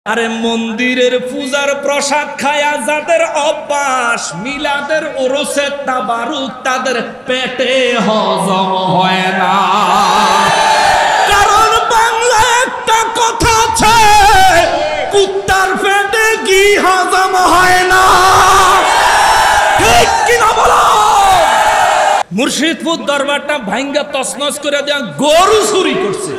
আরে মন্দিরের পূজার প্রসাদ খায়া যাদের অভ্যাস, মিলাদের ওরসে তাবারুক তাদের পেটে হজম হয় না। কারণ বাংলা একটা কথা আছে, কুত্তার পেটে ঘি হজম হয় না। ঠিক কিনা বলো? মুর্শিদপুর দরবারটা ভাঙ্গা তছনছ করে দেয়া গরু চুরি করছে।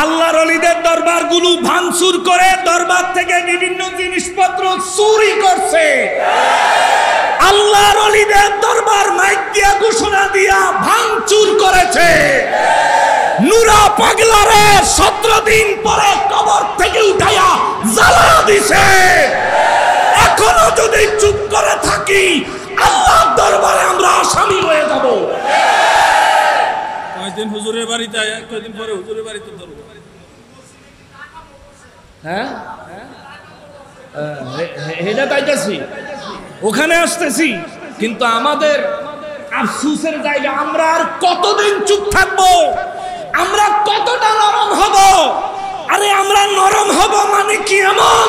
আল্লাহর ওলিদের দরবারগুলো ভাঙচুর করে দরবার থেকে বিভিন্ন জিনিসপত্র চুরি করছে। আল্লাহর ওলিদের দরবার মাইক দিয়া ঘোষণা দিয়া ভাঙচুর করেছে। নুরা পাগলারে 17 দিন পরে কবর থেকে উঠাইয়া জ্বালা দিছে। এখনো যদি চুপ করে থাকি, আল্লাহর দরবারে আমরা আসামি হয়ে যাব। কয়েকদিন হুজুরের বাড়িতে, কয়েকদিন পরে হুজুরের বাড়িতে ধরবো। হ্যাঁ, হেডা পাইতেছি, ওখানে আসতেছি, কিন্তু আমাদের আফসোসের জায়গা, আমরা আর কতদিন চুপ থাকবো? আমরা কতটা নরম হব? আরে আমরা নরম হব মানে কি এমন?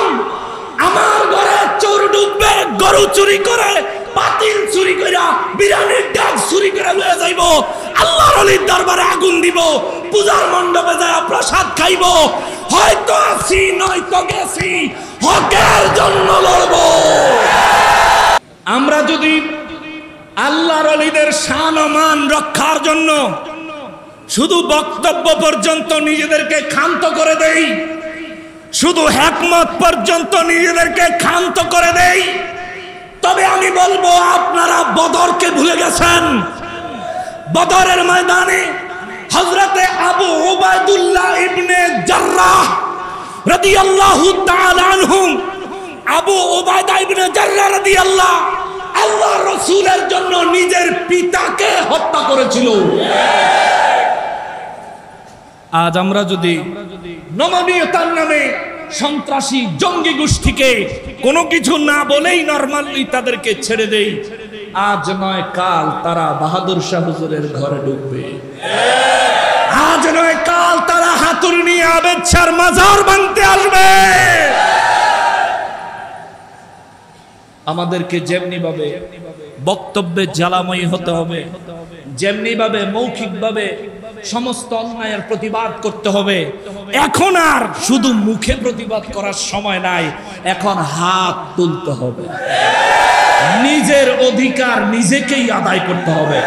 আমার ঘরে চোর ঢুকবে, গরু চুরি করে, পাতিল চুরি করে, বিরিয়ানির ডাক চুরি করে লয়ে যাইব, আল্লাহর ওলির দরবারে আগুন দিব, পূজার মণ্ডপে যায় প্রসাদ খাইব। হয়তো আছি নয়তো গেছি, হকের জন্য লড়ব। আমরা যদি আল্লাহর ওলিদের শান ও মান রক্ষার জন্য শুধু বক্তব্য পর্যন্ত নিজেদেরকে ক্ষান্ত করে দেই, শুধু হিকমত পর্যন্ত নিজেদেরকে ক্ষান্ত করে দেই, তবে আমি বলবো আপনারা বদরকে ভুলে গেছেন। বদরের ময়দানে হযরতে আবু উবাইদুল্লাহ ইবনে জাররাহ রাদিয়াল্লাহু তাআলা আনহু, আবু উবাইদা ইবনে জাররাহ রাদিয়াল্লাহু আল্লাহর রাসূলের জন্য নিজের পিতাকে হত্যা করেছিল। আজ আমরা যদি নমনীয়তার নামে সন্ত্রাসী জঙ্গি গোষ্ঠীকে কোনো কিছু না বলেই নরমালি তাদেরকে ছেড়ে দেই, আজ নয় কাল তারা বাহাদুর শাহ হুজুরের ঘরে ঢুকবে। আজ নয় কাল তারা হাতুড়ি নিয়ে আবেদ শাহর মাজার ভাঙতে আসবে। আমাদেরকে যেমনি ভাবে বক্তব্যে জ্বালাময়ী হতে হবে, যেমনি ভাবে মৌখিক ভাবে সমস্ত অন্যায়ের প্রতিবাদ করতে হবে। এখন আর শুধু মুখে প্রতিবাদ করার সময় নাই, এখন হাত তুলতে হবে। নিজের অধিকার নিজেকেই আদায় করতে হবে।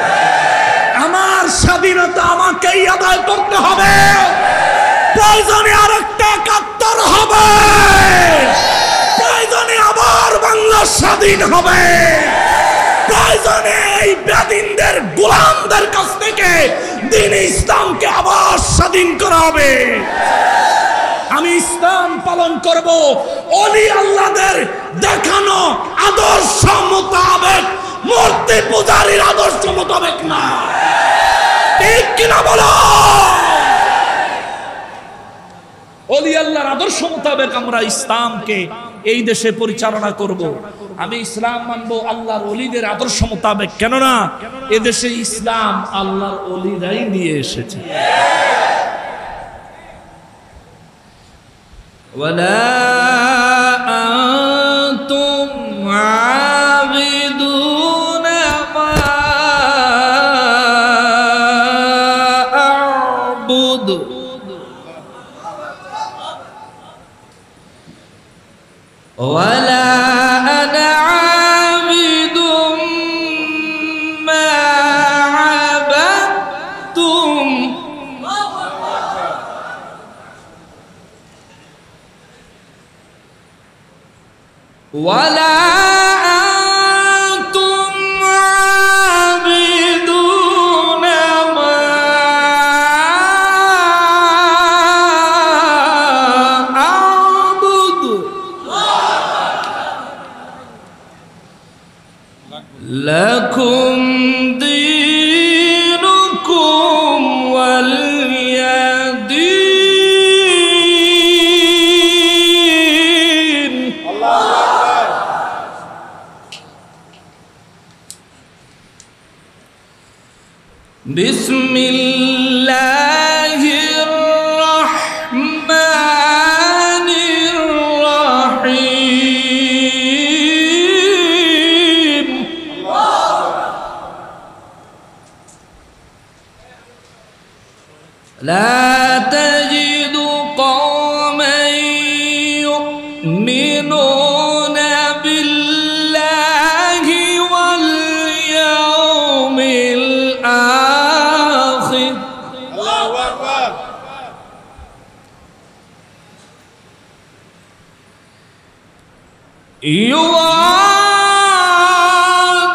আমার স্বাধীনতা আমাকেই আদায় করতে হবে। প্রয়োজনে আরেকটা ৭১ হবে, প্রয়োজনে আবার বাংলা স্বাধীন হবে, প্রয়োজনে এই বেদিনদের গোলামদের কাছ থেকে দ্বীন ইসলামকে আবার স্বাধীন করা হবে। আমি ইসলাম পালন করব ওলি আল্লাহদের দেখানো আদর্শ মোতাবেক, মূর্তি পূজারীর আদর্শ মোতাবেক না। ঠিক কিনা বলো? ওলি আল্লাহর আদর্শ মোতাবেক আমরা ইসলামকে এই দেশে পরিচালনা করব। আমি ইসলাম মানবো আল্লাহর ওলিদের আদর্শ মোতাবেক, কেননা এদেশে ইসলাম আল্লাহর ওলিরাই নিয়ে এসেছে। ওয়ালা আনতুম আবিদুনা মা আ'বুদু ওয়ালা আনা আবিদুম মা আবাদতুম ওয়ালা আনতুম আবিদুনা মা আ'বুদু লাকুম দীনুকুম ওয়ালিয়া দীন। বিসমিল্লাহির রহমানির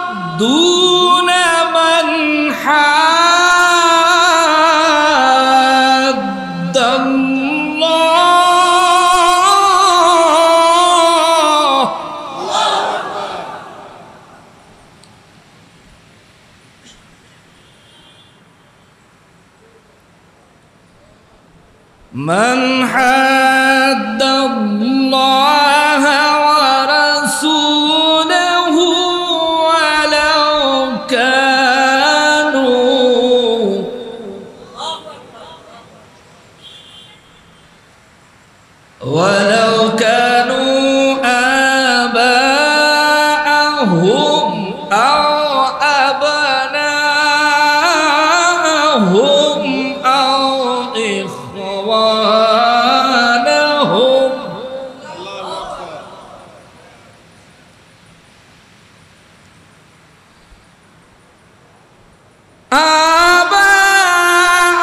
يوادون من حاد الله من حاد الله ورسوله ولو كانوا آباءهم أو أبناءهم أو إخوانهم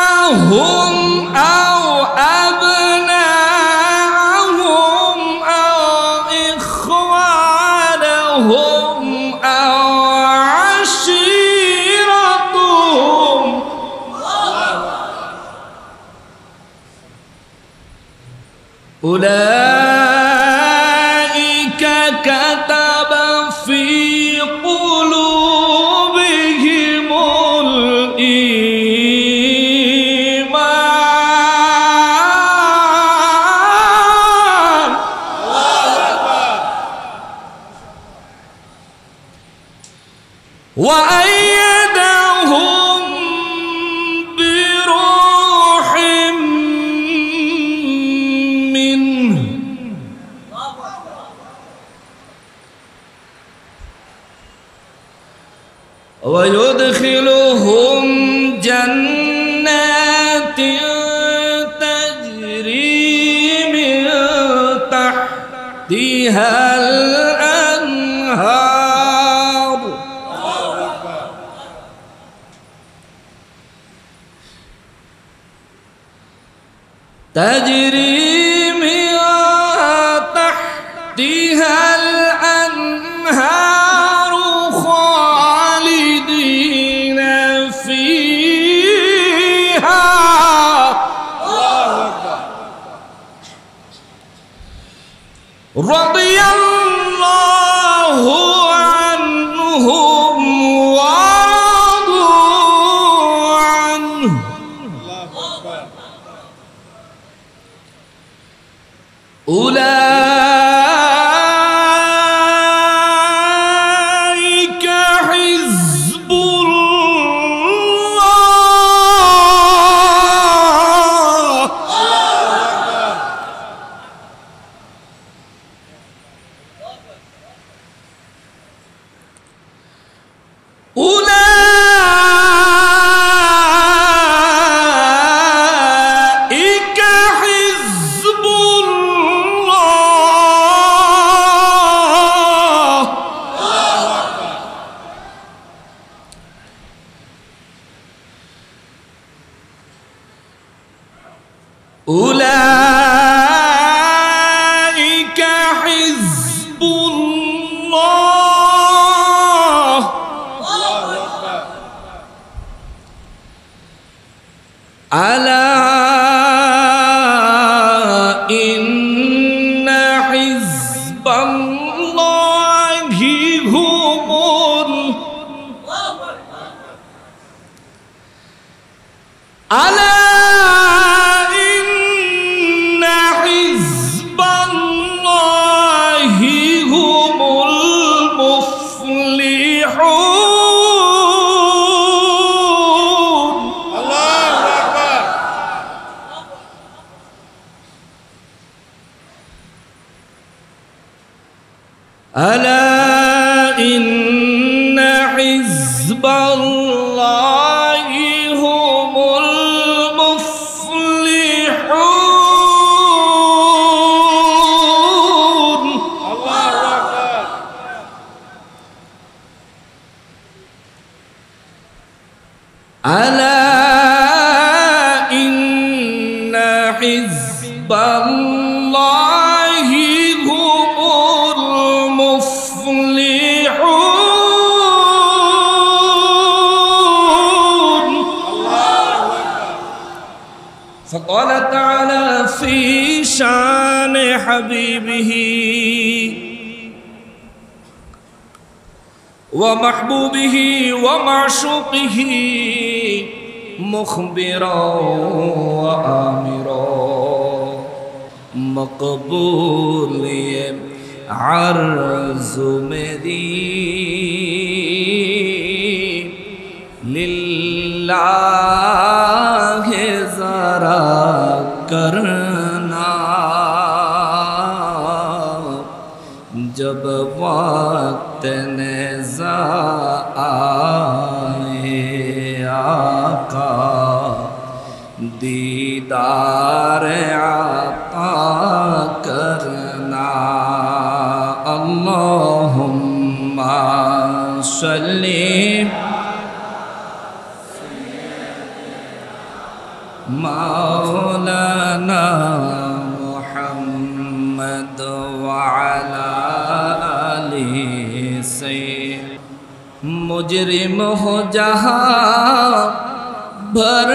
آباءهم أو أبناءهم أو إخوانهم أو عشيرتهم أولئك كتب في قلوبهم الإيمان وأيدهم بروح منه ويدخلهم جنات تجري من تحتها الأنهار تجري من تحتها الأنهار خالدين فيها رضي الله عنهم ورضوا عنه أولئك حزب الله أولئك حزب الله أولئك حزب الله ألا إن حزب الله هم ألا إن حزب الله هم المفلحون ألا إن حزب الله هم المفلحون ألا إن حزب الله هم शान हबीबिही व महबूबिही व माशूकिही मुखबिरा व आमिरा मकबूल ये अर्ज़ मेरी लिल्लाह ज़रा करना जब वक्त नेज़ा आए आका दीदार आता करना अल्लाहुम्मा सल्ली मौलाना मुहम्मद व अला आलिहि सय्यिद मुजरिम हो जहाँ भर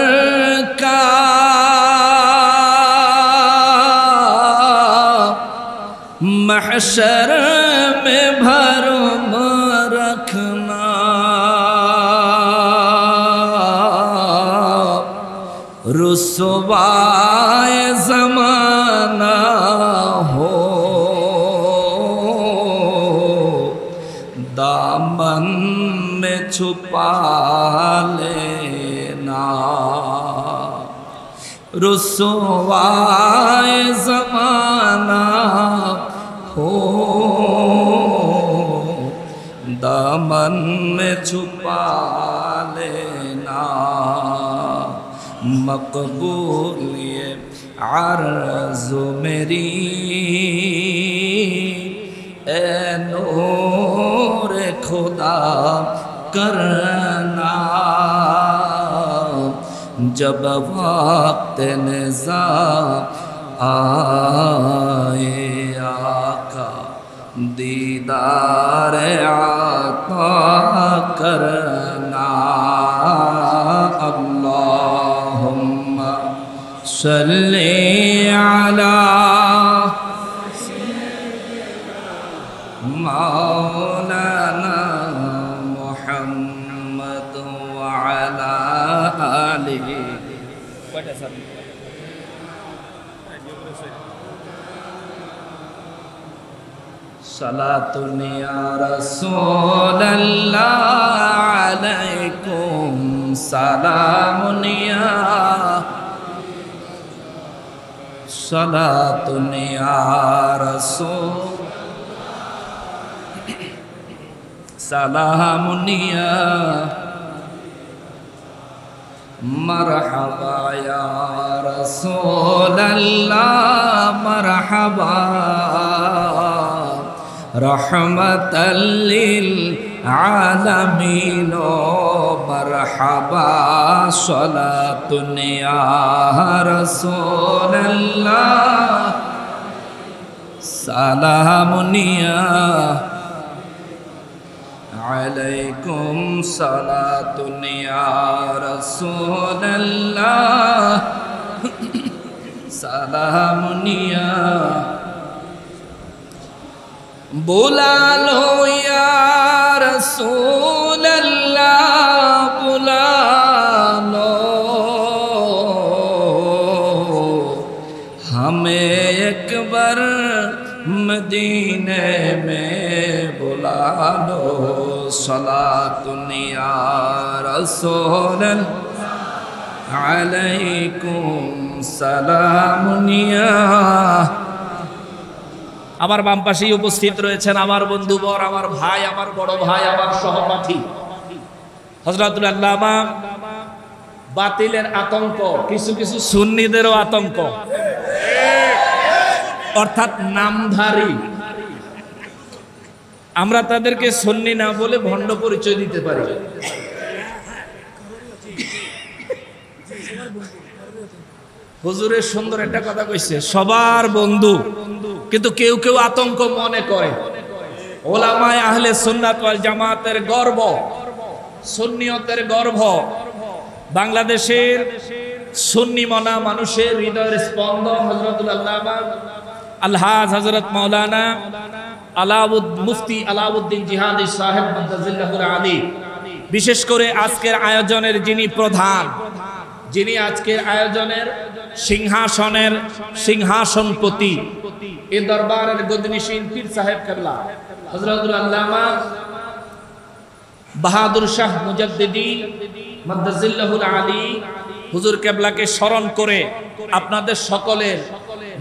का महशर में भरम रखना रुसवाए ज़माना हो दामन में छुपा लेना रुसवाए ज़माना हो दामन में छुपा लेना मकबूल ये अर्ज़ मेरी ए नूर खुदा करना जब वक्त नेज़ा आए आका दीदार आता करना अल्लाहुम्मा सल्ली अला मौलाना मुहम्मद व अला आलिहि सलातुन या रसूलल्लाह अलैकुम सलामुन या सलातुन या रसूल सलामुन या मरहबा या रसूलल्लाह मरहबा रहमतल लिल आलमीन मरहबा सलातुन या रसूलल्लाह सलामुन या अलैकुम सलातुन या रसूलल्लाह सलामुन या बुला लो या रसूलल्लाह बुला लो हमें एक बार मदीने में बुला लो सलातुन या रसूलल्लाह अलैकुम सलामुन या আমার বাম পাশেই উপস্থিত রয়েছেন আমার বন্ধুবর আমার ভাই আমার বড় ভাই আমার সহপাঠী হযরতুল আল্লামা বাতিলের আতঙ্ক কিছু কিছু সুন্নিদেরও আতঙ্ক অর্থাৎ নামধারী আমরা তাদেরকে সুন্নি না বলে ভণ্ড পরিচয় দিতে পারি হুজুরের সুন্দর একটা কথা কইছে সবার বন্ধু কিন্তু কেউ কেউ আতঙ্ক মনে করে ওলামায়ে আহলে সুন্নাত ওয়াল জামাতের গর্ব সুন্নিয়তের গর্ব বাংলাদেশের সুন্নি মনা মানুষের হৃদয়ের স্পন্দন হযরতুল আল্লামা আলহাজ হযরত মাওলানা মুফতি আলাউদ্দিন জিহাদি সাহেব মাদ্দাজিল্লাহুল আলী, বিশেষ করে আজকের আয়োজনের যিনি প্রধান, যিনি আজকের আয়োজনের সিংহাসনপতি, এই দরবারের গদিনিশীন পীর সাহেব কেবলা হযরতুল আল্লামা বাহাদুর শাহ মুজাদ্দিদি মাদ্দাজিল্লাহুল আলী হুজুর কেবলাকে স্মরণ করে আপনাদের সকলের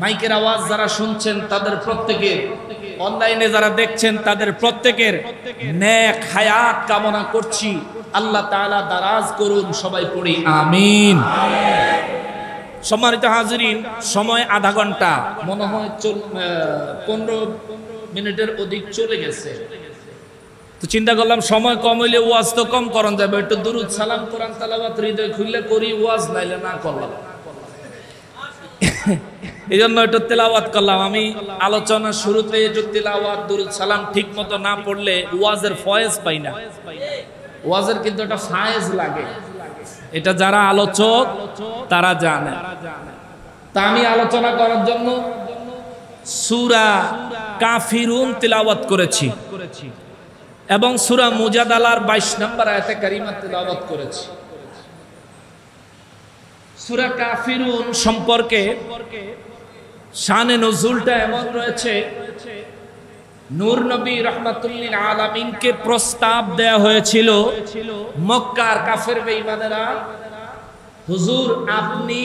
মাইকের আওয়াজ যারা শুনছেন তাদের প্রত্যেকের, অনলাইনে যারা দেখছেন তাদের প্রত্যেকের নেক হায়াত কামনা করছি। আল্লাহ তাআলা দারাজ করুন, সবাই পড়ি আমিন। সম্মানিত হাজিরিন, সময় আধা ঘন্টা, মনে হয় 15 মিনিটের অধিক চলে গেছে। তো চিন্তা করলাম সময় কম হইলে ওয়াজ তো কম করন যাবে, একটু দুরুদ সালাম কোরআন তেলাওয়াত হৃদয় খুললে করি, ওয়াজ নাইলে না করলাম। এই জন্য একটু তেলাওয়াত করলাম। আমি আলোচনার শুরুতে একটু তেলাওয়াত দুরুদ সালাম ঠিক মতো না পড়লে ওয়াজের ফয়েজ পাই না। ওয়াজের কিন্তু একটা ফায়েজ লাগে, এটা যারা আলোচক তারা জানে। তা আমি আলোচনা করার জন্য সূরা কাফিরুন তিলাওয়াত করেছি এবং সূরা মুজাদালার 22 নম্বর আয়াতে কারিমা তিলাওয়াত করেছি। সূরা কাফিরুন সম্পর্কে শানে নজুলটা এমন রয়েছে, নূর নবী রাহমাতুল্লিল আলামিনকে প্রস্তাব দেয়া হয়েছিল মক্কার কাফের বেঈমানেরা, হুজুর আপনি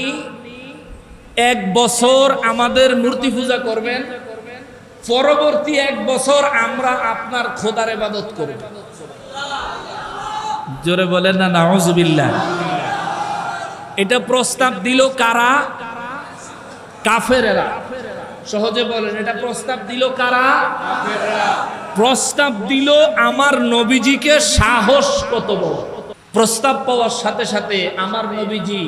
1 বছর আমাদের মূর্তি পূজা করবেন, পরবর্তী 1 বছর আমরা আপনার খোদার ইবাদত করব। জোরে বলেন না নাউজুবিল্লাহ। এটা প্রস্তাব দিল কারা? কাফেরেরা। সহজে বলেন, এটা প্রস্তাব দিল কারা? কাফেররা। প্রস্তাব দিল আমার নবীজিকে। সাহস কত বড়! প্রস্তাব পাওয়ার সাথে সাথে আমার নবীজি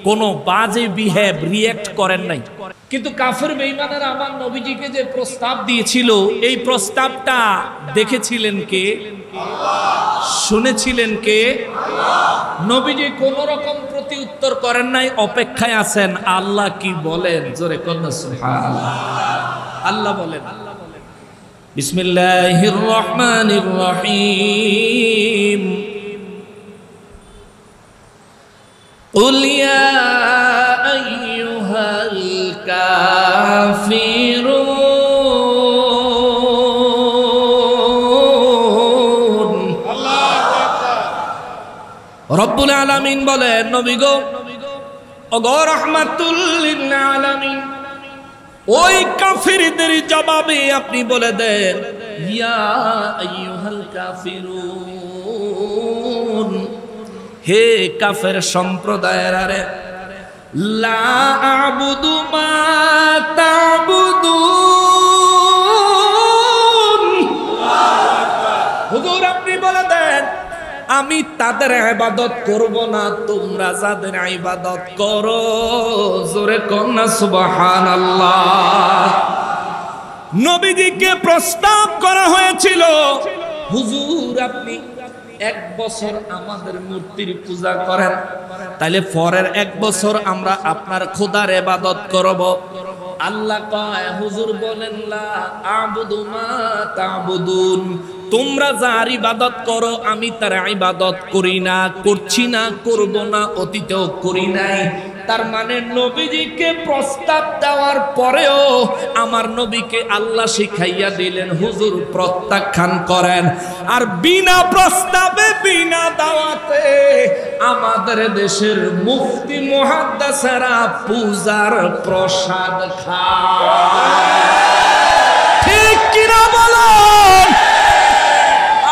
কোনো বাজে বিহেভ রিঅ্যাক্ট করেন নাই। কিন্তু কাফের বেঈমানেরা আমার নবীজিকে যে প্রস্তাব দিয়েছিল, এই প্রস্তাবটা দেখেছিলেন কে? শুনেছিলেন কে? নবীজি কোন রকম প্রতি উত্তর করেন নাই, অপেক্ষায় আছেন আল্লাহ কি বলেন। জোরে কন্যা সুবহানাল্লাহ। আল্লাহ বলেন, বিসমিল্লাহির রহমানির রহিম, কুল ইয়া আইয়ুহাল কাফিরুন। রব্বুল আলামিন বলেন, নবী গো, ওগো রাহমাতুল লিল আলামিন, ওই কাফিরদের জবাবে আপনি বলে দেন, ইয়া আইয়ুহাল কাফিরুন, হে কাফের সম্প্রদায়েরা, লা আবুদু মা তা'বুদুন। হুজুর আপনি বলে দেন, আমি তাদের ইবাদত করব না, তোমরা যাদের ইবাদত করো। জোরে কন্যা সুবহানাল্লাহ। নবীজিকে প্রস্তাব করা হয়েছিল, হুজুর আপনি 1 বছর আমাদের মূর্তির পূজা করেন, তাহলে পরের 1 বছর আমরা আপনার খোদার ইবাদত করব। আল্লাহ কয়, হুজুর বলেন, লা আবুদু মা তা'বুদুন, তোমরা যার ইবাদত করো আমি তার ইবাদত করি না, করছি না, করব না, অতীতেও করি নাই। তার মানে নবীজিকে প্রস্তাব দেওয়ার পরেও আমার নবীকে আল্লাহ শিখাইয়া দিলেন, হুজুর প্রত্যাখ্যান করেন। আর বিনা প্রস্তাবে বিনা দাওয়াতে আমাদের দেশের মুফতি মুহাদ্দিসেরা পূজার প্রসাদ খায়। ঠিক কিনা বলেন?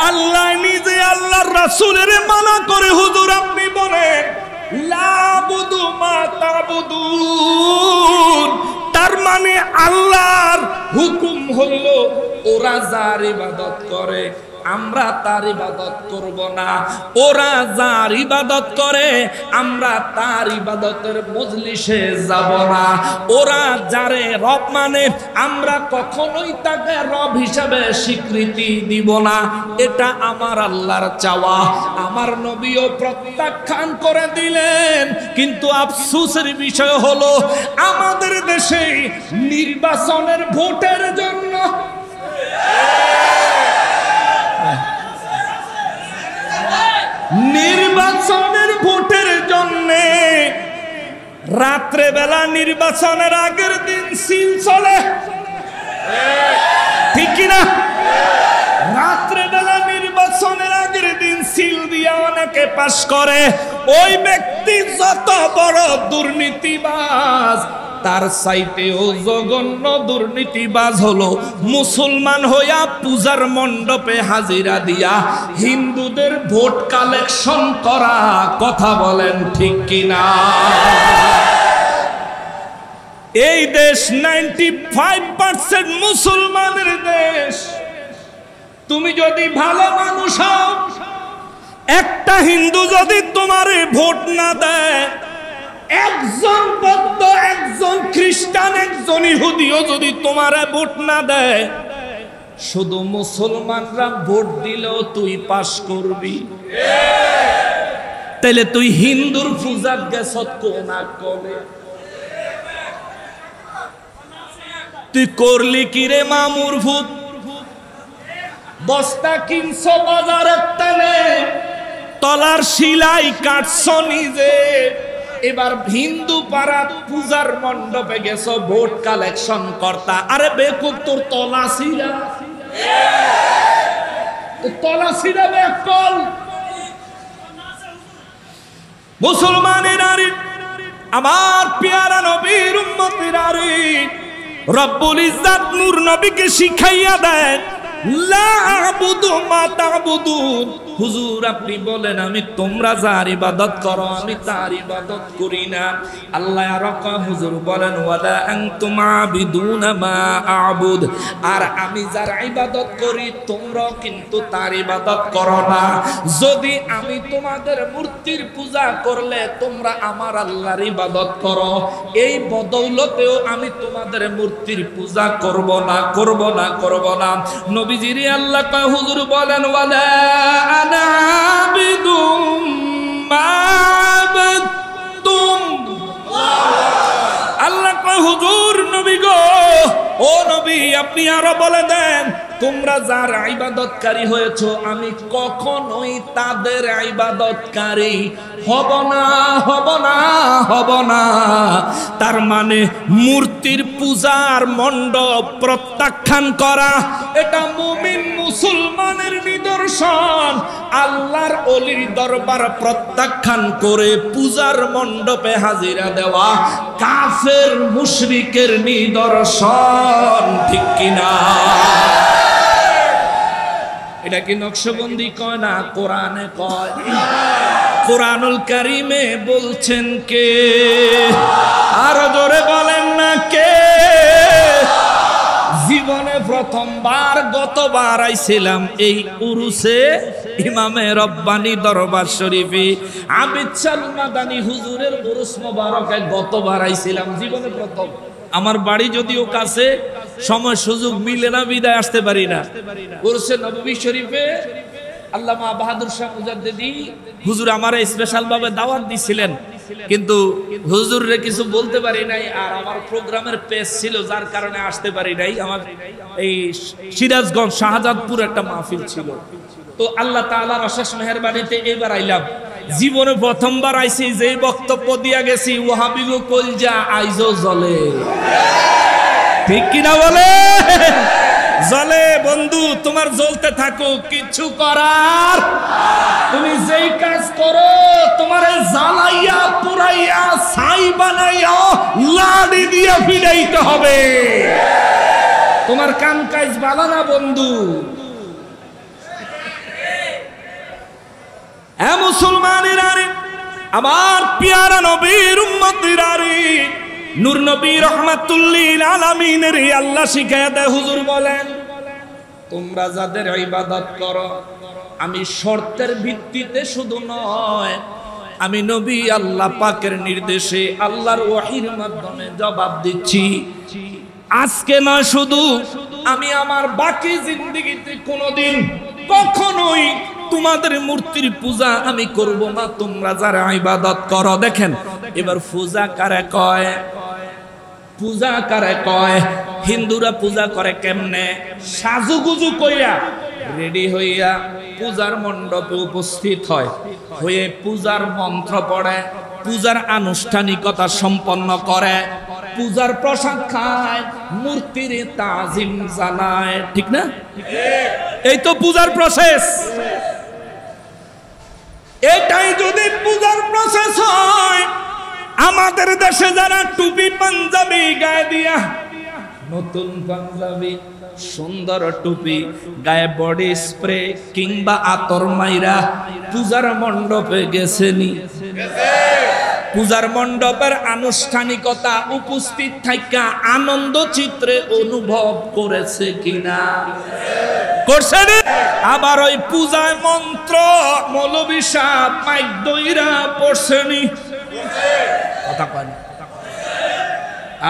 আল্লাহ নিজে আল্লাহর রাসূলের মানা করে, হুজুর আপনি বলেন লা আবুদু মা তা'বুদুন। তার মানে আল্লাহর হুকুম হলো ওরা যার ইবাদত করে আমরা তার ইবাদত করব না। ওরা যার ইবাদত করে আমরা তার ইবাদতের মজলিসে যাব না। ওরা যারে রব মানে আমরা কখনোই তাকে রব হিসাবে স্বীকৃতি দিব না। এটা আমার আল্লাহর চাওয়া। আমার নবীও প্রত্যাখ্যান করে দিলেন। কিন্তু আফসোসের বিষয় হলো আমাদের দেশে নির্বাচনের ভোটের জন্য রাত্রে বেলা নির্বাচনের আগের দিন সিল চলে, ঠিক কিনা? রাত্রে বেলা নির্বাচনের আগের দিন সিল দিয়ে অনেকে পাস করে। ওই ব্যক্তি যত বড় দুর্নীতিবাজ, তার চাইতেও জঘন্য দুর্নীতিবাজ হলো মুসলমান হইয়া পূজার মণ্ডপে হাজিরা দিয়া হিন্দুদের ভোট কালেকশন করা। কথা বলেন ঠিক কিনা? এই দেশ 95% মুসলমানের দেশ। তুমি যদি ভালো মানুষ হও, একটা হিন্দু যদি তোমারে ভোট না দেয়, একজন বৌদ্ধ, একজন খ্রিস্টান, একজন ইহুদিও যদি তোমারে ভোট না দেয়, শুধু মুসলমানরা ভোট দিলেও তুই পাস করবি। তাইলে তুই হিন্দুর পূজা গেছ কোনা কলে? তুই করলি কি রে মামুর ভূত? বস্তা কিনছ বাজারের টানে, তলার শিলাই কাটছ নিজে। এবার হিন্দু পাড়া পূজার মণ্ডপে গেছ ভোট কালেকশন করতা। আরে বেকুব, তোর তলা ছিড়া, তলা ছিড়া বেকল। মুসলমানের নারী, আমার পেয়ারা নবীর উম্মতের নারী, রব্বুল ইজ্জত নূর নবীকে শিখাইয়া দেন, লা আবুদু মা তা'বুদুন। হুজুর আপনি বলেন আমি তোমরা যার ইবাদত করো আমি তার ইবাদত করি না। আল্লাহ রাকা হুজুর বলেন ওয়ালা আনতুম আবিদুনা মা আ'বুদ। আর আমি যার ইবাদত করি তোমরাও কিন্তু তার ইবাদত করো না। যদি আমি তোমাদের মূর্তির পূজা করলে তোমরা আমার আল্লাহর ইবাদত করো, এই বদৌলতেও আমি তোমাদের মূর্তির পূজা করব না, করব না, করব না। নবীজির আল্লাহ কা হুজুর বলেন ওয়ালা আনা আবিদুম মা আবাদতুম। আল্লাহ কা হুজুর নবী গো, ও নবী আপনি আরো বলে দেন তোমরা যার ইবাদতকারী হয়েছো আমি কখনোই তাদের ইবাদতকারী হব না, হব না, হব না। তার মানে মূর্তির পূজার মণ্ডপ প্রত্যাখ্যান করা এটা মুমিন মুসলমানের নিদর্শন। আল্লাহর ওলির দরবার প্রত্যাখ্যান করে পূজার মণ্ডপে হাজিরা দেওয়া কাফের মুশরিকের নিদর্শন, ঠিক কিনা? এটা কি নকশবন্দি কয় না, কোরআনে কয়। কোরআনুল কারীমে বলছেন কে? আরো জোরে বলেন না কে? জীবনে প্রথমবার গতবার আইছিলাম এই উরুসে ইমামে রব্বানি দরবার শরীফে আবিদ শাহ মাদানী হুজুরের উরুস মোবারকে গতবার আইছিলাম, জীবনে প্রথম। আমার বাড়ি যদিও কাছে, সময় সুযোগ মিলে না বিদায় আসতে পারি না। উরুসে নববী শরীফে আল্লামা বাহাদুর শাহ মুজাদ্দিদি হুজুর আমারে স্পেশাল ভাবে দাওয়াত দিছিলেন, কিন্তু হুজুররে কিছু বলতে পারি নাই। আর আমার প্রোগ্রামের পেজ ছিল যার কারণে আসতে পারি নাই। আমার এই সিরাজগঞ্জ শাহজাদপুর একটা মাহফিল ছিল। তো আল্লাহ তাআলার অশেষ মেহেরবানিতে এবার আইলাম। জীবনে প্রথমবার আইছি, যে বক্তব্য দিয়া গেছি ওয়াহাবি গো কলজা আইজো জ্বলে, ঠিক কিনা বলে? জ্বলে বন্ধু, তোমার জ্বলতে থাকো, কিছু করার। তুমি যেই কাজ করো তোমার জ্বালাইয়া পুরাইয়া ছাই বানাইয়া লাড়ি দিয়ে ফিরাইতে হবে। তোমার কাম কাজ ভালো না বন্ধু। এ মুসলমানের নারী, আমার পেয়ারা নবীর উম্মতের নারী, নূর নবী রহমাতুল লিল আলামিনের আল্লাহ শিখায়া দেয়। হুজুর বলেন তোমরা যাদের ইবাদত করো আমি শর্তের ভিত্তিতে শুধু নয়, আমি নবী আল্লাহ পাকের নির্দেশে আল্লাহর ওহীর মাধ্যমে জবাব দিচ্ছি। আজকে নয়, শুধু আমি আমার বাকি জিন্দেগিতে কোনোদিন কখনোই তোমাদের মূর্তির পূজা আমি করব না। তোমরা যারা ইবাদত করো, দেখেন এবার পূজা কারে কয়, পূজা কারে কয়? হিন্দুরা পূজা করে কেমনে? সাজুগুজু কইরা রেডি হইয়া পূজার মণ্ডপে উপস্থিত হয়, হয়ে পূজার মন্ত্র পড়ে, পূজার আনুষ্ঠানিকতা সম্পন্ন করে, পূজার প্রসাদ খায়, মূর্তির তাজিম জানায়, ঠিক না? এই তো পূজার প্রসেস। এটাই যদি পূজার প্রসেস হয়, আমাদের দেশে যারা টুপি পাঞ্জাবি গায়ে দিয়া, নতুন পাঞ্জাবি সুন্দর টুপি গায়ে বডি স্প্রে কিংবা আতর মাইরা পূজার মণ্ডপে গেছেনি? পূজার মণ্ডপের আনুষ্ঠানিকতা উপস্থিত থাকা আনন্দ চিত্রে অনুভব করেছে কিনা? করছে। আবার ওই পূজায় মন্ত্র মৌলবী সাহেব মাইক দইরা পড়ছেনি? কথা কয় না।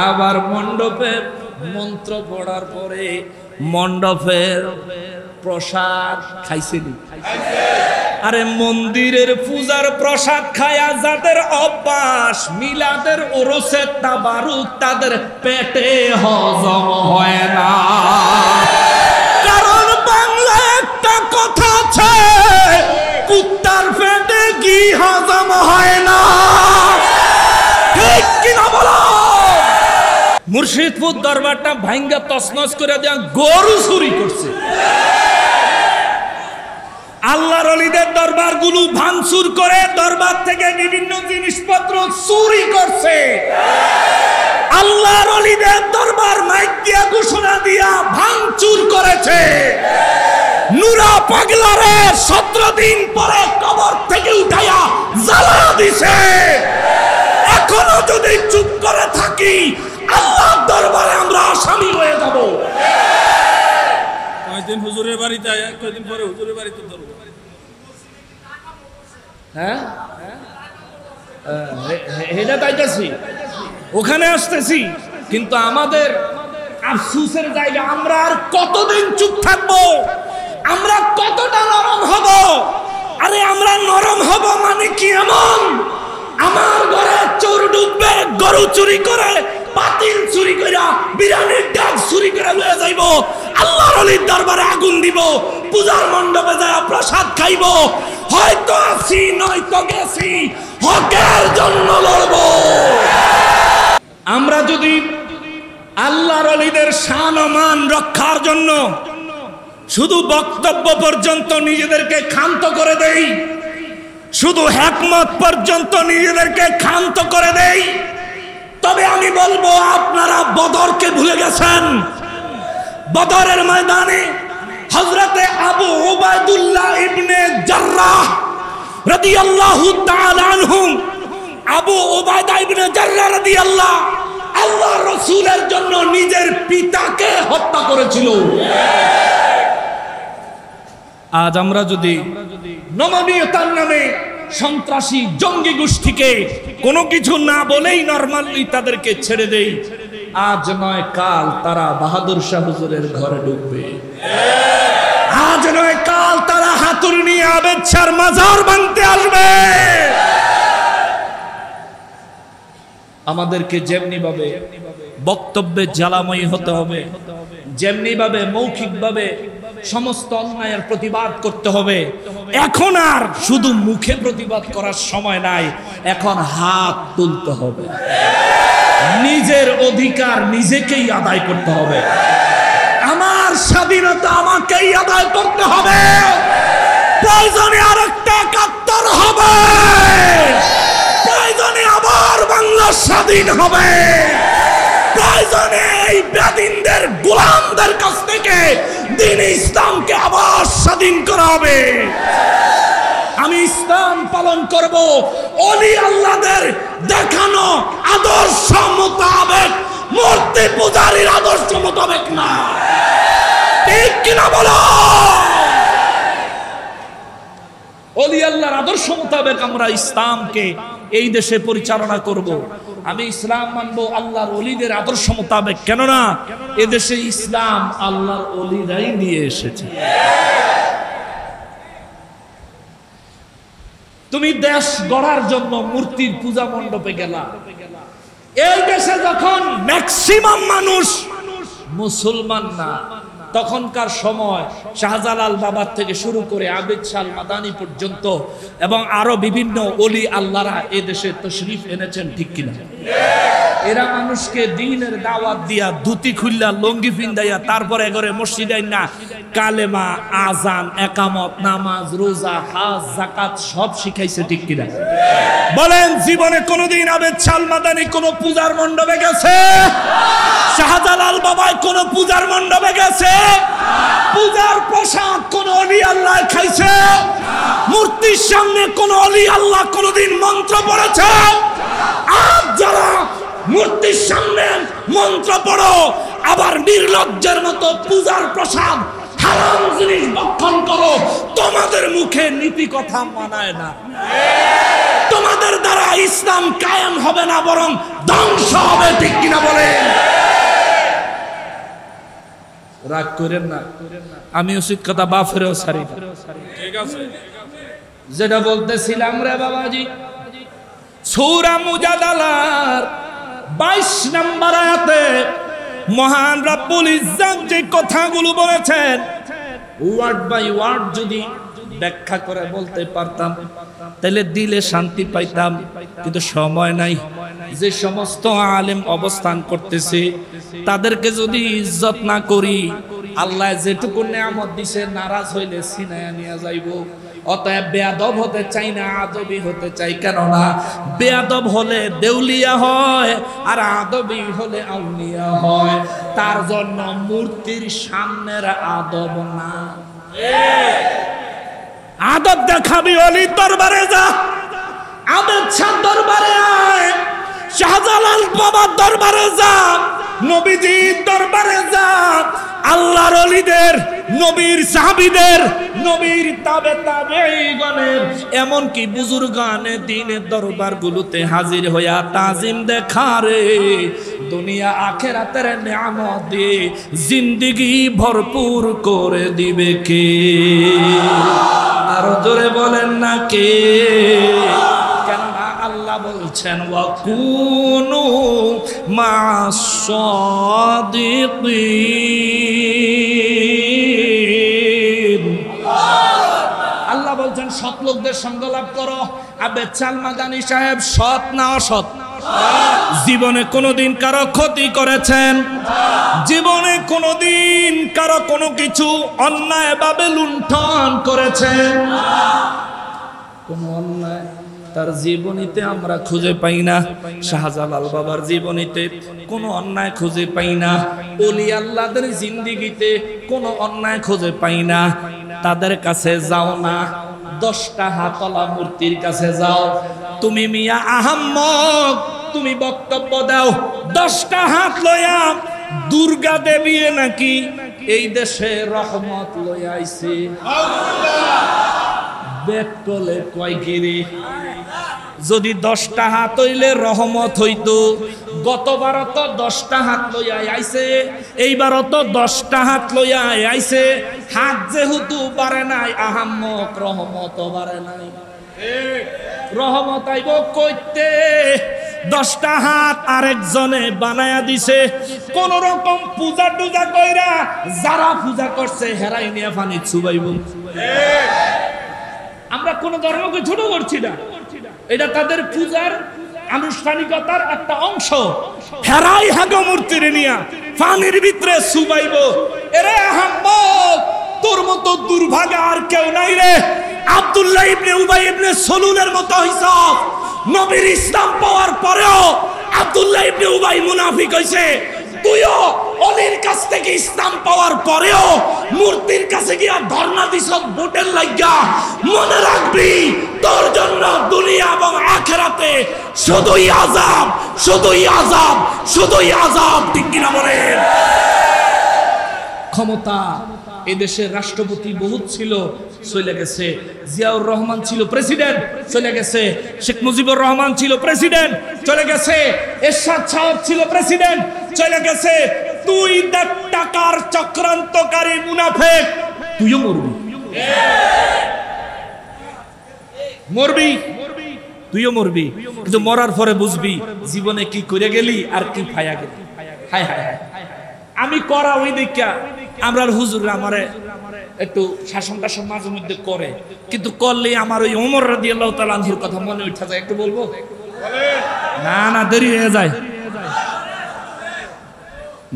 আবার মণ্ডপে মন্ত্র পড়ার পরে মণ্ডপের প্রসাদ খাইছেনি? আরে মন্দিরের পূজার প্রসাদ খায়া যাদের অভ্যাস, মিলাদের ওরসের তাবারুক তাদের পেটে হজম হয় না। কারণ বাংলা একটা কথা আছে, কুত্তার পেটে কি হজম হয় না, ঠিক কিনা বলো? মুর্শিদপুর দরবারটা ভাঙ্গা তছনছ করে দেয়া গরু চুরি করছে। আল্লাহর ওলিদের দরবারগুলো ভাঙচুর করে দরবার থেকে বিভিন্ন জিনিসপত্র চুরি করছে। আল্লাহর ওলিদের দরবার মাইক দিয়া ঘোষণা দিয়া ভাঙচুর করেছে। নুরা পাগলারে 17 দিন পরে কবর থেকে উঠাইয়া জ্বালা দিছে। এখনো যদি চুপ করে থাকি, আল্লাহর দরবারে আমরা আসামি হয়ে যাব। কয়েকদিন হুজুরের বাড়িতে আয়া, কয়েকদিন পরে হুজুরের বাড়িতে ধরবো। হ্যাঁ, এটা তাইতেছি, ওখানে আসতেছি, কিন্তু আমাদের আফসোসের জায়গা, আমরা আর কতদিন চুপ থাকবো? আমরা কতটা নরম হব? আরে আমরা নরম হব মানে কি এমন? আমার ঘরে চোর ঢুকবে, গরু চুরি করে, পাতিল চুরি কইরা, বিরিয়ানির ডাক চুরি করে লয়ে যাইবো, আল্লাহর ওলির দরবারে আগুন দিব, পূজার মণ্ডপে যায় প্রসাদ খাইব, হয়তো আছি নয়তো গেছি, হকের জন্য লড়বো। আমরা যদি আল্লাহর ওলিদের শান ও মান রক্ষার জন্য শুধু বক্তব্য পর্যন্ত নিজেদেরকে ক্ষান্ত করে দেই, শুধু হিকমত পর্যন্ত নিজেদেরকে ক্ষান্ত করে দেই, তবে আমি বলবো আপনারা বদরকে ভুলে গেছেন। বদরের ময়দানে হযরতে আবু উবাইদুল্লাহ ইবনে জাররাহ রাদিয়াল্লাহু তাআলা আনহু, আবু উবাইদা ইবনে জাররাহ রাদিয়াল্লাহ আল্লাহর রাসূলের জন্য নিজের পিতাকে হত্যা করেছিল। আজ আমরা যদি নমনীয়তার নামে সন্ত্রাসী জঙ্গি গোষ্ঠীকে কোনো কিছু না বলেই নরমালি তাদেরকে ছেড়ে দেই, আজ নয় কাল তারা বাহাদুর শাহ হুজুরের ঘরে ঢুকবে। আজ নয় কাল তারা হাতুড়ি নিয়ে আবেদ শাহর মাজার ভাঙতে আসবে। আমাদেরকে যেমনি ভাবে বক্তব্যে জ্বালাময়ী হতে হবে, যেমনি ভাবে মৌখিক ভাবে সমস্ত অন্যায়ের প্রতিবাদ করতে হবে। এখন আর শুধু মুখে প্রতিবাদ করার সময় নাই, এখন হাত তুলতে হবে। নিজের অধিকার নিজেকেই আদায় করতে হবে। আমার স্বাধীনতা আমাকেই আদায় করতে হবে। প্রয়োজনে আরেকটা ৭১ হবে, প্রয়োজনে আবার বাংলা স্বাধীন হবে, প্রয়োজনে এই বেদিনদের গোলামদের কাছ থেকে দ্বীন ইসলামকে আবার স্বাধীন করা হবে। আমি ইসলাম পালন করব ওলি আল্লাহদের দেখানো আদর্শ মোতাবেক, মূর্তি পূজারীর আদর্শ মোতাবেক না, ঠিক কিনা বলো? মোতাবেক আমরা ইসলামকে এই দেশে পরিচালনা করব। আমি ইসলাম মানবো আল্লাহর ওলিদের আদর্শ মোতাবেক, কেননা এদেশে ইসলাম আল্লাহর ওলিরাই নিয়ে এসেছে। তুমি দেশ গড়ার জন্য মূর্তির পূজা মণ্ডপে গেলা। এই দেশে যখন ম্যাক্সিমাম মানুষ মুসলমান না, তখনকার সময় শাহজালাল বাবার থেকে শুরু করে আবিদ শাহ মাদানী পর্যন্ত এবং আরো বিভিন্ন ওলি আল্লাহরা এই দেশে তশরিফ এনেছেন, ঠিক কিনা? এরা মানুষকে দ্বীনের দাওয়াত দিয়া ধুতি খুললা লঙ্গি পিন্দাইয়া তারপরে ঘরে মসজিদে না কালেমা, আজান, একামত, নামাজ, রোজা, হজ, যাকাত সব শিখাইছে, ঠিক কিনা? বলেন, জীবনে কোনোদিন আবিদ শাহ মাদানী কোন পূজার মণ্ডপে গেছে? শাহজালাল বাবাই কোন পূজার মণ্ডপে গেছে? পূজার প্রসাদ কোন ওলি আল্লাহ খাইছে? মূর্তির সামনে কোন ওলি আল্লাহ কোনদিন মন্ত্র পড়েছে? আজ যারা মূর্তির সামনে মন্ত্র পড়ো আবার নির্লজ্জের মতো পূজার প্রসাদ হারাম জিনিস ভক্ষণ করো, তোমাদের মুখে নীতি কথা মানায় না। তোমাদের দ্বারা ইসলাম কায়েম হবে না, বরং ধ্বংস হবে, ঠিক কিনা বলেন? রাগ করেন না, আমি উচিত কথা বাফেরও সারি। ঠিক আছে, যেটা বলতেছিলাম রে বাবাজি, সূরা মুজাদালার 22 নম্বর আয়াতে মহান রব্বুল ইজ্জত যে কথাগুলো বলেছেন, ওয়ার্ড বাই ওয়ার্ড যদি ব্যাখ্যা করে বলতে পারতাম তাহলে দিলে শান্তি পাইতাম, কিন্তু সময় নাই। যে সমস্ত আলেম অবস্থান করতেছে তাদেরকে যদি ইজ্জত না করি, আল্লাহ যেটুকু নিয়ামত দিছে নারাজ হইলে ছিনায়া নিয়ে যাইব। অতএব বেয়াদব হতে চাই না, আদবি হতে চাই, কেননা বেয়াদব হলে দেউলিয়া হয় আর আদবি হলে আউলিয়া হয়। তার জন্য মূর্তির সামনের আদব না, আদব দেখাবি অলির দরবারে যা, আবেদ শাহ দরবারে আয়, শাহজালাল বাবার দরবারে যা, নবীজির দরবারে যা, আল্লাহর ওলিদের, নবীর সাহাবীদের, নবীর তাবেঈগণের, এমনকি বুজুর্গানে দ্বীনের দরবারগুলোতে হাজির হইয়া তাজিম দেখারে দুনিয়া আখিরাতের নিয়ামত দিয়ে জিন্দেগি ভরপুর করে দিবে কে? আরো জোরে বলেন না কে? কেননা আল্লাহ বলছেন, ওয়াকুনু মা'আস-সাদিকিন। আল্লাহ বলছেন সৎ লোকদের সঙ্গ লাভ করো। আবেদ শাহ মাদানী সাহেব সৎ না অসৎ? জীবনে কোনোদিন কারো ক্ষতি করেছেন? জীবনে কোনোদিন কারো কোনো কিছু অন্যায় ভাবে লুণ্ঠন করেছেন? কোন অন্যায় তার জীবনীতে আমরা খুঁজে পাই না। শাহজালাল বাবার জীবনীতে কোনো অন্যায় খুঁজে পাই না। ওলি আল্লাহদের জিন্দেগিতে কোনো অন্যায় খুঁজে পাই না। তাদের কাছে যাও না, 10টা হাতলা মূর্তির কাছে যাও। তুমি মিয়া আহাম্মক, তুমি বক্তব্য দাও 10টা হাত লয়া দুর্গা দেবী নাকি এই দেশে রহমত লয়া আইছে। বেকলে কয় গিরি, যদি 10টা হাত হইলে রহমত হইতো। গতবারও তো 10টা হাত লইয়া আইছে, এইবারও তো 10টা হাত লইয়া আইছে। হাত যেহেতু বাড়ে নাই, আহাম্মক রহমত বাড়ে নাই। রহমত আইব কইতে 10টা হাত আরেকজনে বানায়া দিছে। কোন রকম পূজা টুজা কইরা যারা পূজা করছে হেরাই নিয়ে পানি চুবাইব। আমরা কোন ধর্মকে ছোট করছি না, এটা তাদের পূজার আনুষ্ঠানিকতার একটা অংশ। হেরাই হাগো মূর্তির নিয়া পানির ভিতরে চুবাইব। এরে আহাম্মক, তোর মতো দুর্ভাগা আর কেউ নাই রে। আব্দুল্লাহ ইবনে উবাই ইবনে সলুলের মতো হইছ। নবীর ইসলাম পাওয়ার পরেও আব্দুল্লাহ ইবনে উবাই মুনাফিক হইছে। তুইও অলির কাছ থেকে ইসলাম পাওয়ার পরেও মূর্তির কাছে গিয়া ধর্ণা দিছ ভোটের লাগা। মনে রাখবি, তোর জন্য দুনিয়া এবং আখিরাতে শুধুই আযাব, শুধুই আযাব, শুধুই আযাব। ঠিক কিনা বলেন? ক্ষমতা এই দেশের রাষ্ট্রপতি বহুত ছিল, চলে গেছে। জিয়াউর রহমান ছিল প্রেসিডেন্ট, চলে গেছে। শেখ মুজিবুর রহমান ছিল প্রেসিডেন্ট, চলে গেছে। এরশাদ সাহেব ছিল প্রেসিডেন্ট, চলে গেছে। তুই দেখ টাকার চক্রান্তকারী মুনাফিক, তুইও মরবি, মরবি, তুইও মরবি। কিন্তু মরার পরে বুঝবি জীবনে কি করে গেলি আর কি ফায়া গেলি। হায় হায় হায়, আমি করা ওই দেখা আমরা হুজুররা আমারে একটু শাসন টাসন মাঝে মধ্যে করে, কিন্তু করলে আমার ওই ওমর রাদিয়াল্লাহু তাআলা আনহুর কথা মনে উঠে যায়। একটু বলবো? না না, দেরি হয়ে যায়।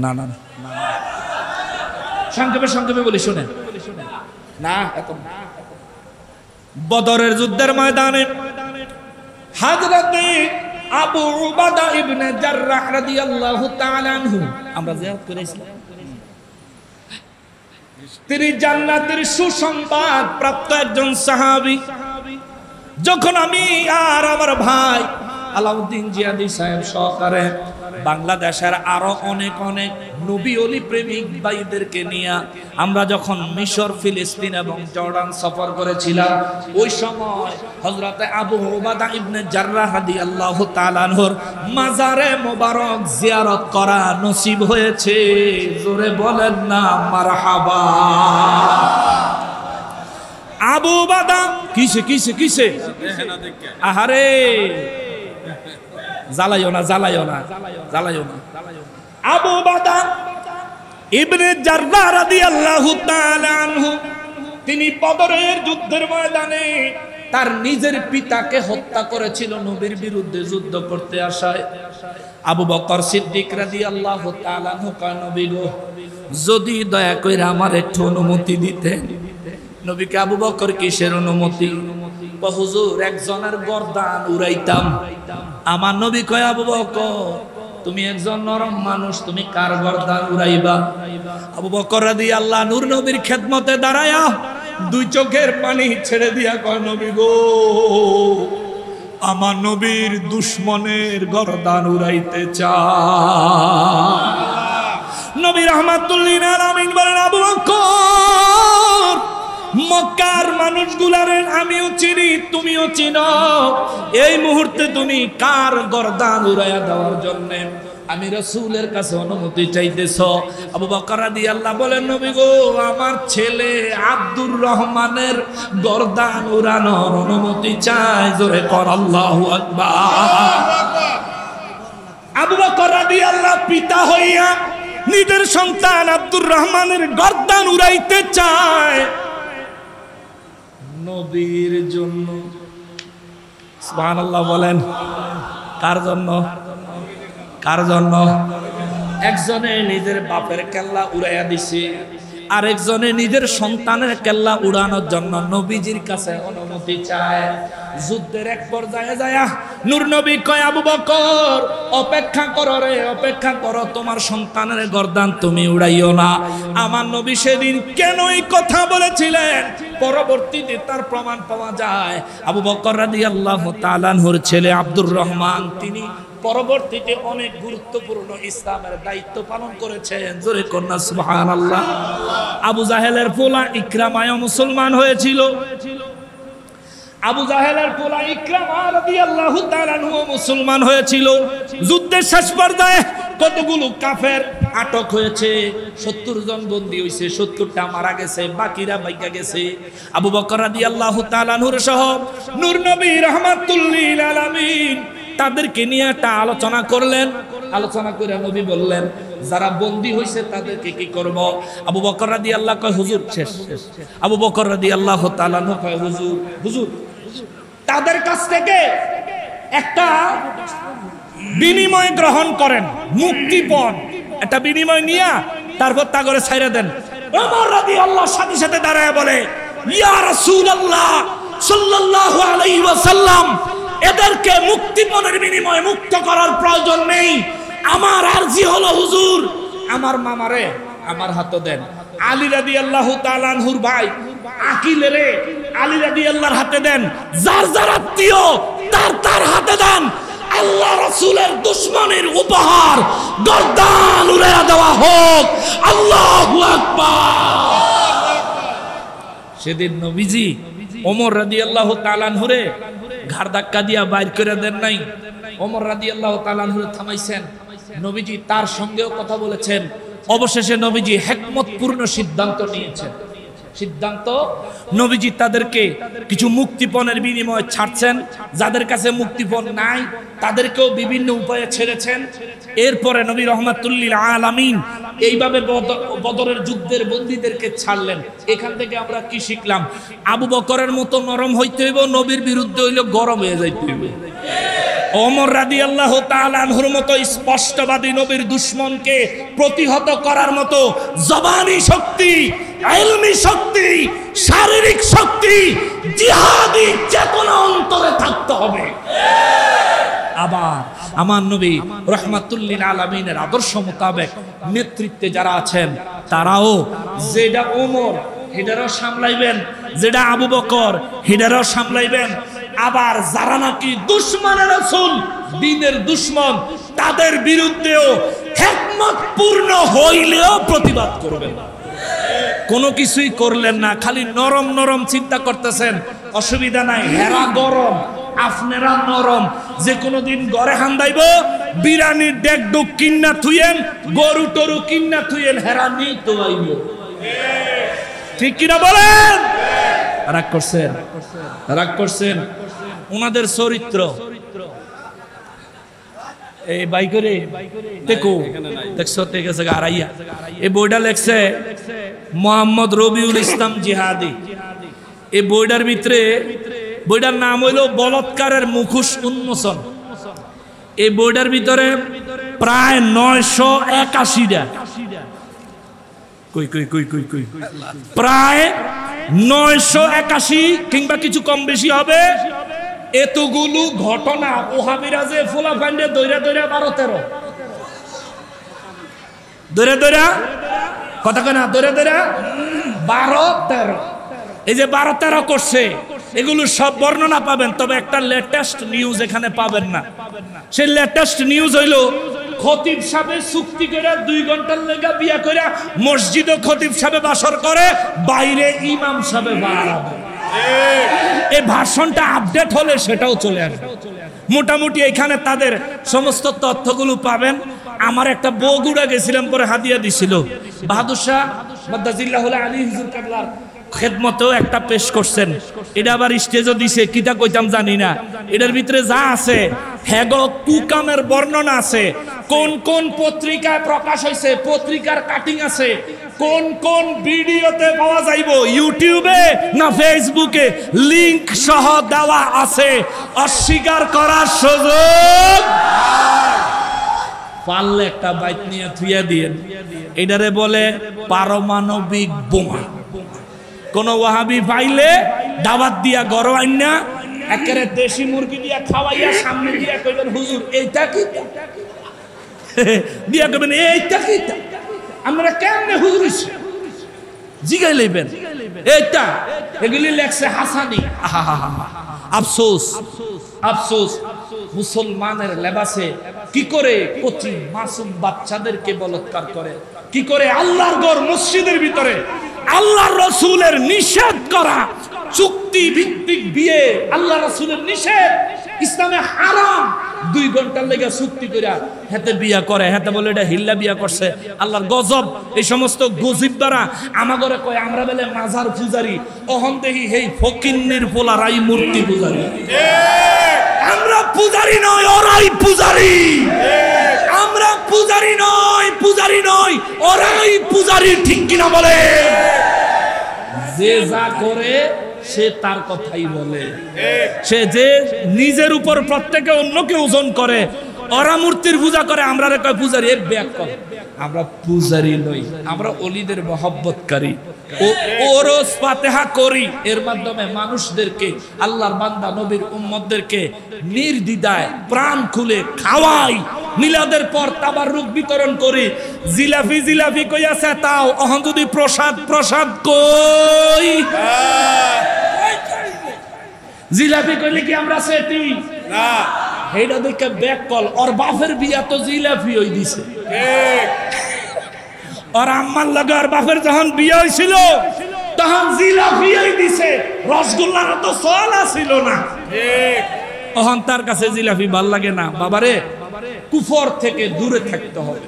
না না না, সংক্ষেপে সংক্ষেপে বলি, শোনেন না। এখন বদরের যুদ্ধের ময়দানে হযরতে আবু উবাদা ইবনে জাররাহ রাদিয়াল্লাহু তাআলা আনহু আমরা জিয়ারত করেছিলাম। তিনি জান্নাতের সুসংবাদ প্রাপ্ত একজন সাহাবী। যখন আমি আর আমার ভাই আলাউদ্দিন জিয়াদি সাহেব সহকারে বাংলাদেশের আরো অনেক অনেক নবী ওলি প্রেমিক ভাইদেরকে নিয়ে আমরা যখন মিশর, ফিলিস্তিন এবং জর্ডান সফর করেছিলাম, ওই সময় হযরতে আবু উবাদা ইবনে জাররাহ রাদিয়াল্লাহু তাআলা আনহুর মাজারে মোবারক জিয়ারত করা নসিব হয়েছে। জোরে বলেন না মারহাবা। আবু উবাদা কিসে কিসে কিসে, আহারে জ্বালাইও না, জ্বালাইও না, জ্বালাইও না। আবু উবাদা ইবনে জাররাহ রাদিয়াল্লাহু তাআলা আনহু তিনি বদরের যুদ্ধের ময়দানে তার নিজের পিতাকে হত্যা করেছিল নবীর বিরুদ্ধে যুদ্ধ করতে আসায়। আবু বকর সিদ্দিক রাদিয়াল্লাহু তাআলা আনহু কয়, নবী গো, যদি দয়া করে আমার একটু অনুমতি দিতেন। নবীকে আবু বকর কিসের অনুমতি? হুজুর, একজনের গর্দান উড়াইতাম। আমার নবী কয়, আবু বকর তুমি একজন নরম মানুষ, তুমি কার গর্দান উড়াইবা? আবু বকর রাদিয়াল্লাহু আনহু নবীর খেদমতে দাঁড়ায়া দুই চোখের পানি ছেড়ে দিয়া কয়, নবী গো, আমার নবীর দুশমনের গর্দান উড়াইতে চায়। নবী রাহমাতুল লিল আলামিন বলেন, আবু বকর, মক্কার মানুষগুলার আমিও চিনি, তুমিও চিনো। এই মুহূর্তে তুমি কার গর্দান উড়াইয়া দেওয়ার জন্য আমি রাসূলের কাছে অনুমতি চাইতেছ? আবু বকর রাদিয়াল্লাহু বলেন, নবী গো, আমার ছেলে আব্দুর রহমানের গর্দান উড়ানোর অনুমতি চাই। জোরে কর আল্লাহু আকবার। আবু বকর রাদিয়াল্লাহু পিতা হইয়া নিজের সন্তান আব্দুর রহমানের গর্দান উড়াইতে চায় নবীর জন্য। সুবহানাল্লাহ বলেন। কার জন্য? কার জন্য? একজনে নিজের বাপের কেল্লা উড়াইয়া দিছে, আরেকজনে নিজের সন্তানের কেল্লা উড়ানোর জন্য নবীজির কাছে অনুমতি চায়। যুদ্ধের এক পর্যায়ে যায় নূর নবী কয়, আবু বকর অপেক্ষা করো রে, অপেক্ষা করো, তোমার সন্তানের গর্দান তুমি উড়াইও না। আমার নবী সেদিন কেন এই কথা বলেছিলেন পরবর্তীতে তার প্রমাণ পাওয়া যায়। আবু বকর রাদিয়াল্লাহু তাআলা আনহুর ছেলে আব্দুর রহমান তিনি পরবর্তীতে অনেক গুরুত্বপূর্ণ ইসলামের দায়িত্ব পালন করেছেন। জোরে কন্যা সুবহানাল্লাহ। আবু জাহেলের পোলা ইকরামাও মুসলমান হয়েছিল। আবু জাহেলের পোলা ইকরামা রাদিয়াল্লাহু তাআলা আনহু মুসলমান হয়েছিল। যুদ্ধের শেষ পর্যায়ে কতগুলো কাফের আটক হয়েছে, 70 জন বন্দী হয়েছে, 70টা মারা গেছে, বাকিরা বাইকা গেছে। আবু বকর রাদিয়াল্লাহু তাআলা আনহুর সহ নূর নবী রাহমাতুল লিল আলামিন তাদেরকে নিয়ে একটা আলোচনা করলেন। আলোচনা করে নবী বললেন, যারা বন্দী হয়েছে তাদেরকে কি করব? আবু বকর রাদিয়াল্লাহু কয়, হুজুর শেষ। আবু বকর রাদিয়াল্লাহু তাআলা আনহু কয়, হুজুর হুজুর তাদের কাছ থেকে একটা বিনিময় গ্রহণ করেন, মুক্তিপণ একটা বিনিময় নিয়ে তারপর তা করে ছাইরে দেন। ওমর রাদিয়াল্লাহু সাথে সাথে দাঁড়ায় বলে, ইয়া রাসূলুল্লাহ সাল্লাল্লাহু আলাইহি ওয়াসাল্লাম, এদেরকে মুক্তিপণের বিনিময়ে মুক্ত করার প্রয়োজন নেই। আমার আরজি হলো, হুজুর আমার মামারে আমার হাতে দেন। আলী রাদিয়াল্লাহু তাআলা আনহুর ভাই আকিলেরে আলী রাদিয়াল্লাহর হাতে দেন। যার যার আত্মীয় তার হাতে দেন। আল্লাহ রাসূলের দুশমনের উপহার গর্দান উড়াইয়া দেওয়া হোক। আল্লাহু আকবার। সেদিন নবীজি ওমর রাদিয়াল্লাহু তাআলা আনহুরে ঘাড় ধাক্কা দিয়া বাইর করে দেন নাই, ওমর রাদিয়াল্লাহু তাআলা আনহুরে থামাইছেন। নবীজি তার সঙ্গেও কথা বলেছেন। অবশেষে নবীজি হিকমতপূর্ণ সিদ্ধান্ত নিয়েছেন। সিদ্ধান্ত, নবীজি তাদেরকে কিছু মুক্তিপণের বিনিময়ে ছাড়ছেন, যাদের কাছে মুক্তিপণ নাই তাদেরকেও বিভিন্ন উপায়ে ছেড়েছেন। এরপরে নবী রহমাতুল্লিল আলামিন এইভাবে বদরের যুদ্ধের বন্দীদেরকে ছাড়লেন। এখান থেকে আমরা কি শিখলাম? আবু বকরের মতো নরম হইতে হইব, নবীর বিরুদ্ধে হইলে গরম হয়ে যাইতে হইব। ওমর রাদিয়াল্লাহু তাআলা আনহুর মতো স্পষ্টবাদী নবীর দুশমনকে প্রতিহত করার মতো জবানি শক্তি, ইলমি শক্তি, শারীরিক শক্তি, জিহাদি চেতনা অন্তরে থাকতে হবে। আবার আমার নবী রহমাতুল্লিল আলামিনের আদর্শ মোতাবেক নেতৃত্বে যারা আছেন তারাও যেটা ওমর হেডারও সামলাইবেন, যেটা আবু বকর হেডারও সামলাইবেন। আবার যারা নাকি দুশমনের রাসূল, দ্বীনের দুশমন, তাদের বিরুদ্ধেও হিকমতপূর্ণ হইলেও প্রতিবাদ করবেন। কোনো কিছুই করলেন না, খালি নরম নরম চিন্তা করতেছেন। অসুবিধা নাই, হেরা গরম আপনারা নরম। যে কোনো দিন ঘরে হান্দাইব, বিরানির ডেক ডুক কিন্না থুইয়েন, গরু টরু কিন্না থুইয়েন, হেরা নেই তো আইব। ঠিক কিনা বলেন? রাগ করছেন? রাগ করছেন? ওনাদের চরিত্র এই বাই করে দেখো, দেখছো গেছে আড়াইয়া। এই বইটা লেখছে মোহাম্মদ রবিউল ইসলাম জিহাদি। এই বইটার ভিতরে, বইটার নাম হইল বলৎকারের মুখোশ উন্মোচন। এই বইটার ভিতরে প্রায় 981টা, প্রায় 981 কিংবা কিছু কম বেশি হবে, এতগুলো ঘটনা ওহাবিরা যে ফোলা ফান্ডে দৈরা দৈরা 12-13 দৈরা দৈরা কথা কয় না, দৈরা দৈরা 12-13, এই যে 12-13 করছে, এগুলো সব বর্ণনা পাবেন। তবে একটা লেটেস্ট নিউজ এখানে পাবেন না। সেই লেটেস্ট নিউজ হইল খতিব সাহেব চুক্তি করে 2 ঘন্টার লেগা বিয়া করে মসজিদে খতিব সাহেব বাসর করে, বাইরে ইমাম সাহেব বাড়াবে। এই ভাষণটা আপডেট হলে সেটাও চলে আসবে। মোটামুটি এখানে তাদের সমস্ত তথ্যগুলো পাবেন। আমার একটা বগুড়া গেছিলাম, পরে হাদিয়া দিছিল বাহাদুর শাহ মাদ্দাজিল্লাহুল আলী হুজুর কেবলার খেদমতেও একটা পেশ করছেন। এটা আবার স্টেজও দিছে, কিটা কইতাম জানি না। এটার ভিতরে যা আছে হেগো কুকামের বর্ণনা আছে, কোন কোন পত্রিকায় প্রকাশ হয়েছে, পত্রিকার কাটিং আছে, কোন কোন ভিডিওতে পাওয়া যাইব, ইউটিউবে না ফেসবুকে, লিংক সহ দেওয়া আছে। অস্বীকার করার সুযোগ পারলে একটা বাইক নিয়ে থুইয়া দিয়েন। এটারে বলে পারমাণবিক বোমা। কোন ওয়াহাবি পাইলে দাওয়াত দিয়া গরো আইনা একেবারে দেশি মুরগি দিয়া খাওয়াইয়া সামনে দিয়া কইবেন হুজুর এইটা কি, দিয়া কইবেন এইটা কি, আমরা কেমনে হুজুর জিগাই লইবেন এইটা। এগুলি লেখছে হাসানি। আফসোস, আফসোস, মুসলমানের লেবাসে কি করে কচি মাসুম বাচ্চাদেরকে বলৎকার করে, কি করে আল্লাহর ঘর মসজিদের ভিতরে আল্লাহর রাসূলের নিষেধ করা চুক্তি ভিত্তিক বিয়ে, আল্লাহ রাসূলের নিষেধ, ইসলামে হারাম, 2 ঘন্টার লেগে চুক্তি কইরা হাতে বিয়া করে, হাতে বলে এটা হিল্লা বিয়া করছে, আল্লাহর গজব। এই সমস্ত গজিব দ্বারা আমাগরে কয় আমরা বলে মাজার পূজারি, অহন দেহি হেই ফকিন্নির পোলারাই মূর্তি পূজারি। আমরা পূজারি নয়, ওরাই পূজারি। আমরা পূজারি নয়, পূজারি নয়, ওরাই পূজারি। ঠিক কিনা বলে? যে যা করে সে তার কথাই বলে। সে যে নিজের উপর প্রত্যেকে অন্যকে ওজন করে, ওরা মূর্তির পূজা করে, আমরা রে কয় পূজারি। এ ব্যাকল, আমরা পূজারি নই, আমরা ওলিদের মহব্বতকারী। ওরস ফাতিহা করি, এর মাধ্যমে মানুষদেরকে, আল্লাহর বান্দা নবীর উম্মতদেরকে নির্দ্বিধায় প্রাণ খুলে খাওয়াই। মিলাদের পর তাবাররুক বিতরণ করি। জিলাফি জিলাফি কইয়াছে তাও, অহন যদি প্রসাদ প্রসাদ কই, জিলাপি কইলে কি আমরা সেটি না? এইটা দেখে ব্যাক কল, ওর বাপের বিয়া তো জিলাপি হই দিছে। ওর আম্মার লগে ওর বাপের যখন বিয়ে হয়েছিল তখন জিলাপিই দিছে, রসগোল্লার তো চলা ছিল না। তখন তার কাছে জিলাপি ভাল লাগে না। বাবারে, কুফর থেকে দূরে থাকতে হবে।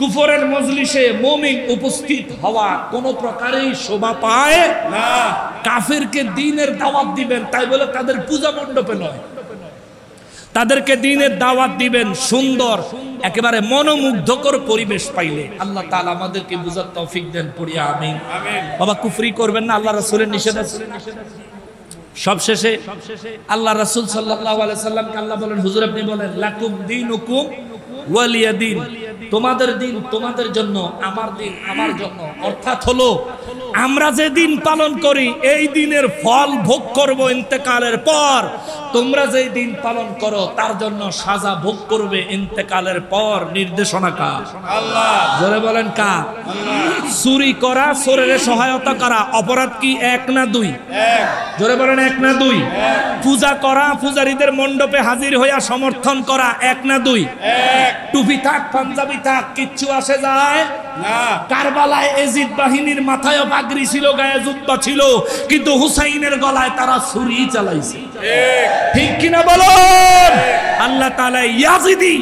কুফরের মজলিসে মুমিন উপস্থিত হওয়া কোন প্রকারেই শোভা পায় না। কাফেরকে দ্বীনের দাওয়াত দিবেন, তাই বলে তাদের পূজা মণ্ডপে নয়, তাদেরকে দ্বীনের দাওয়াত দিবেন সুন্দর একেবারে মনোমুগ্ধকর পরিবেশ পাইলে। আল্লাহ তাআলা আমাদেরকে বুঝার তৌফিক দেন, পড়িয়া আমিন। বাবা, কুফরি করবেন না, আল্লাহ রাসূলের নিষেধ আছে। সবশেষে আল্লাহ রাসূল সাল্লাল্লাহু আলাইহি সাল্লামকে আল্লাহ বলেন, হুজুর আপনি বলেন, লাকুম দীনুকুম ওয়ালিয়া দীন, তোমাদের দিন তোমাদের জন্য, আমার দিন আমার জন্য। অর্থাৎ হলো, আমরা যে দিন পালন করি এই দিনের ফল ভোগ করব ইন্তেকালের পর। তোমরা যে দিন পালন করো তার জন্য সাজা ভোগ করবে ইন্তেকালের পর। নির্দেশনা কার? আল্লাহ। জোরে বলেন কার? চুরি করা, চোরের সহায়তা করা অপরাধ কি এক না দুই? এক। জোরে বলেন এক না দুই? পূজা করা, পূজারীদের মণ্ডপে হাজির হইয়া সমর্থন করা এক না দুই? এক। টুপি থাক পাঞ্জাবি থাক কিচ্ছু আসে যায় না। কারবালায় এজিদ বাহিনীর মাথায় পাগড়ি ছিল, গায়ে জুব্বা ছিল, কিন্তু হুসাইনের গলায় তারা ছুরি চালাইছে। ঠিক কিনা বলুন? আল্লাহ তাআলা ইয়াজিদি,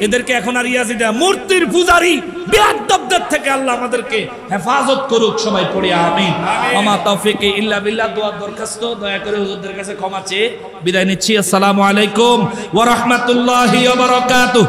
এদেরকে এখন আর ইয়াজিদা মূর্তির পূজারী বেয়াদবদের থেকে আল্লাহ আমাদেরকে হেফাজত করুক। সবাই পড়ি আমিন। আমা তৌফিক ইল্লা বিল্লাহ। দোয়া দরখাস্ত, দয়া করে হুজুরদের কাছে ক্ষমা চেয়ে বিদায় নিচ্ছি। আসসালামু আলাইকুম ওয়া রাহমাতুল্লাহি ওয়া বারাকাতুহু।